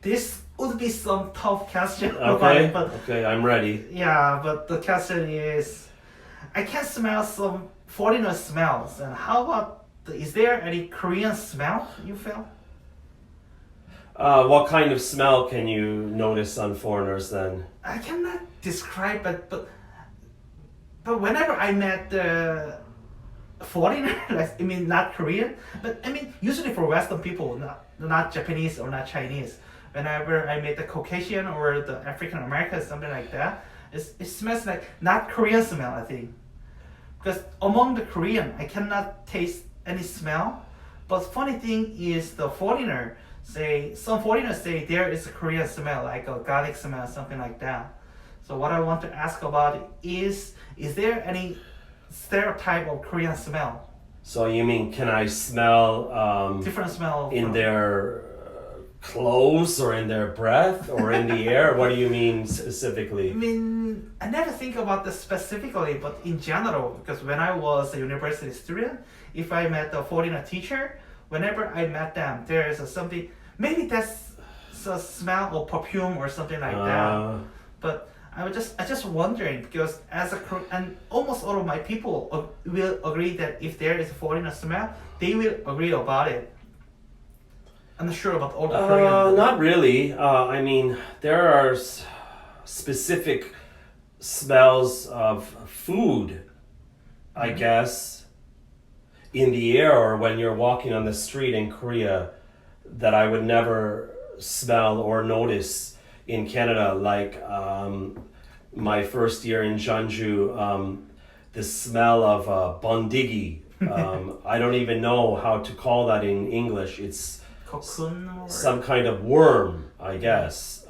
This would be some tough question. Okay, But okay, I'm ready. yeah, but the question is, I can smell some foreigner smells. And how about, is there any Korean smell you feel? What kind of smell can you notice on foreigners then? I cannot describe it, but whenever I met the foreigner, like, I mean not Korean, but I mean usually for Western people, not Japanese or not Chinese. Whenever I meet the Caucasian or the African American, something like that, it smells like not Korean smell, I think. Because among the Korean, I cannot taste any smell. But funny thing is the foreigner say, some foreigners say there is a Korean smell, like a garlic smell, something like that. So what I want to ask about is there any stereotype of Korean smell? So you mean, can I smell Different smell in from, their clothes or in their breath or in the air? What do you mean specifically? I mean, I never think about this specifically, but in general, because when I was a university student, if I met a foreigner teacher, whenever I met them, there is something, maybe that's a smell of perfume or something like that. But I just wondering because and almost all of my people will agree that if there is a foreigner smell, they will agree about it. I'm not sure about all the Korean. Not really. I mean, there are specific smells of food, I guess, in the air or when you're walking on the street in Korea that I would never smell or notice in Canada. Like my first year in Jeonju, the smell of bondigi. I don't even know how to call that in English. It's Cocoon or some kind of worm, I guess.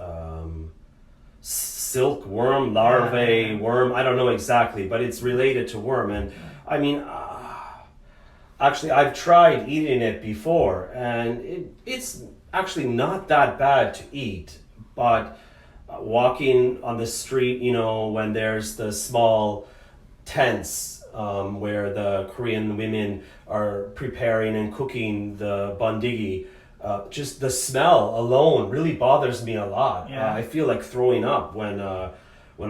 Silk worm, larvae worm. I don't know exactly, but it's related to worm. And I mean, actually, I've tried eating it before, and it's actually not that bad to eat. But walking on the street, you know, when there's the small tents where the Korean women are preparing and cooking the bondigi, just the smell alone really bothers me a lot. Yeah. I feel like throwing up when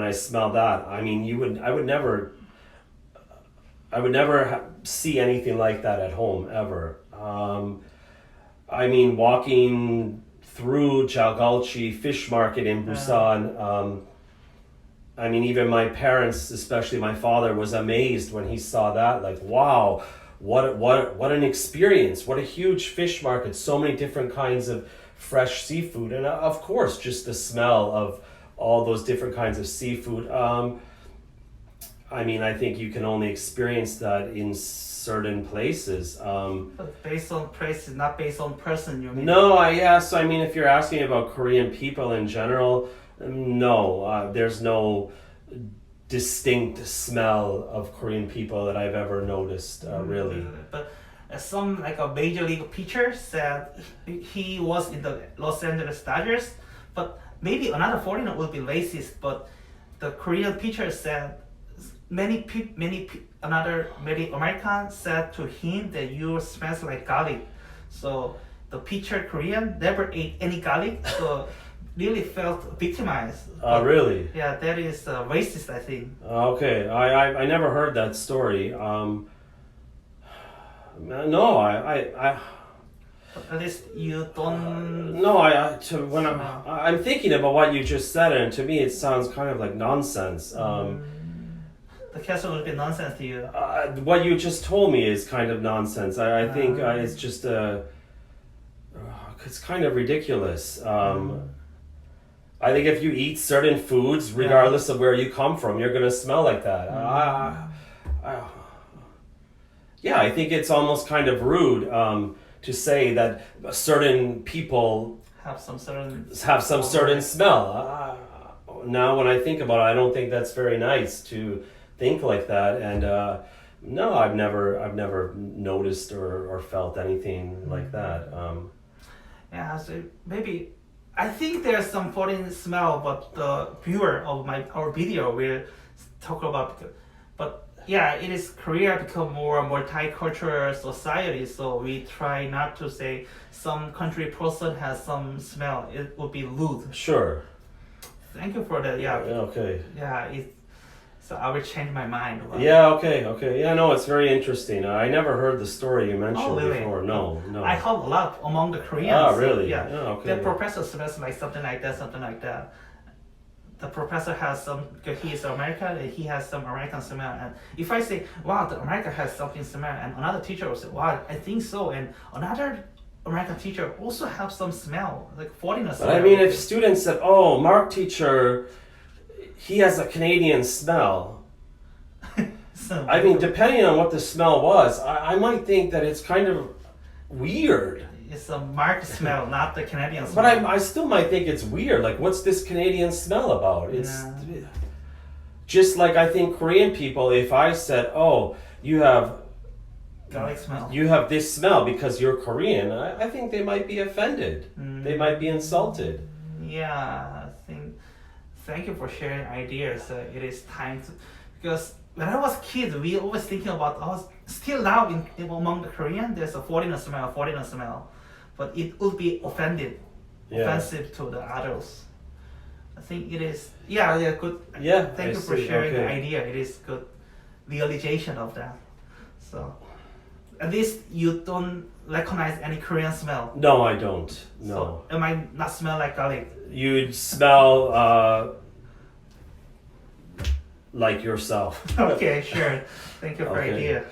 I smell that. I mean, I would never see anything like that at home ever. I mean, walking through Jalgalchi fish market in Busan. I mean, even my parents, especially my father, was amazed when he saw that. Like, wow, what an experience! What a huge fish market! So many different kinds of fresh seafood, and of course, just the smell of all those different kinds of seafood. I mean, I think you can only experience that in certain places. But based on places, not based on person, you mean? No, so I mean, if you're asking about Korean people in general, no, there's no distinct smell of Korean people that I've ever noticed, really. But some like a major league pitcher said he was in the Los Angeles Dodgers, but maybe another foreigner would be racist. But the Korean pitcher said many Americans said to him that you smells like garlic. So the pitcher Korean never ate any garlic, so really felt victimized. Oh, really? Yeah, that is racist, I think. Okay, I never heard that story. No, At least you don't. no, when I'm thinking about what you just said, and to me it sounds kind of like nonsense. The question would be nonsense to you. What you just told me is kind of nonsense. I think it's just it's kind of ridiculous. I think if you eat certain foods, regardless of where you come from, you're gonna smell like that. Yeah, I think it's almost kind of rude to say that certain people Have some certain smell. Now, when I think about it, I don't think that's very nice to think like that. And no, I've never noticed or felt anything like that. Yeah, so maybe I think there's some foreign smell, but the viewer of our video will talk about. But yeah, it is Korea become more multicultural society, so we try not to say some country person has some smell. It would be rude. Sure. Thank you for that. Yeah, Okay. yeah. So I will change my mind. about it. Yeah. Okay. Okay. Yeah. No, it's very interesting. I never heard the story you mentioned Oh, really? before. No. No. I heard a lot among the Koreans. Ah, really? Yeah. Oh, okay. The professor smells like something like that, something like that. The professor has some, because he is American, and he has some American smell. And if I say, wow, the American has something smell, and another teacher will say, wow, I think so. And another American teacher also have some smell, like foreigner smell. But I mean, if students said, "Oh, Mark teacher, he has a Canadian smell," So, I mean, depending on what the smell was, I might think that it's kind of weird. it's a marked smell, not the Canadian smell. But I still might think it's weird. Like, what's this Canadian smell about? It's Yeah. just like I think Korean people. If I said, "Oh, you have garlic smell. this smell because you're Korean," I think they might be offended. They might be insulted. Yeah, I think. Thank you for sharing ideas. It is time to, because when I was kid, we always thinking about us. Still now among the Korean, there's a foreigner smell, but it would be offensive to the others. I think it is. Yeah, good. Yeah, Thank I you for see. sharing the Okay. idea. It is good realization of that. So, at least you don't recognize any Korean smell. No, I don't. No. So, it might not smell like garlic. You'd smell like yourself. Okay, sure. Thank you for Okay. idea.